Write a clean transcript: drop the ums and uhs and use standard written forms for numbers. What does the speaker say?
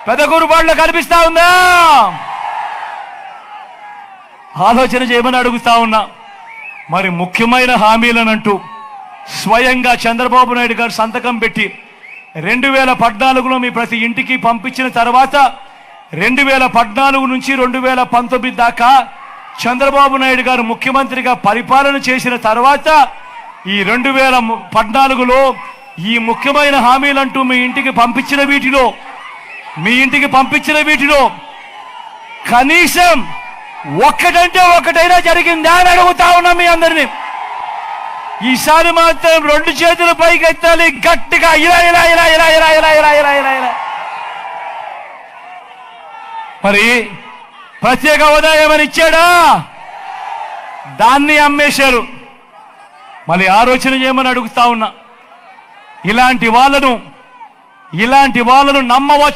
పెదకూరుపాడులో కనిపిస్తా ఉందా? ఆలోచన చేయమని అడుగుతా ఉన్నా. మరి ముఖ్యమైన హామీలనంటూ స్వయంగా చంద్రబాబు నాయుడు గారు సంతకం పెట్టి 2014లో మీ ప్రతి ఇంటికి పంపించిన తర్వాత 2014 నుంచి 2019 దాకా చంద్రబాబు నాయుడు గారు ముఖ్యమంత్రిగా పరిపాలన చేసిన తర్వాత ఈ 2014లో ఈ ముఖ్యమైన హామీలంటూ మీ ఇంటికి పంపించిన వీటిలో కనీసం ఒక్కటంటే ఒకటైనా జరిగిందా అని అడుగుతా ఉన్నా మీ అందరినీ. ఈసారి మాత్రం 2 చేతులు పైకెత్తాలి గట్టిగా, ఇలా ఇలా ఇలా ఇలా ఇలా ఇలా ఇలా ఇలా ఇలా ఇలా. మరి ప్రత్యేక హోదా ఏమని ఇచ్చాడా? దాన్ని అమ్మేశారు. మళ్ళీ ఆలోచన చేయమని అడుగుతా ఉన్నా. ఇలాంటి వాళ్ళను నమ్మవచ్చు.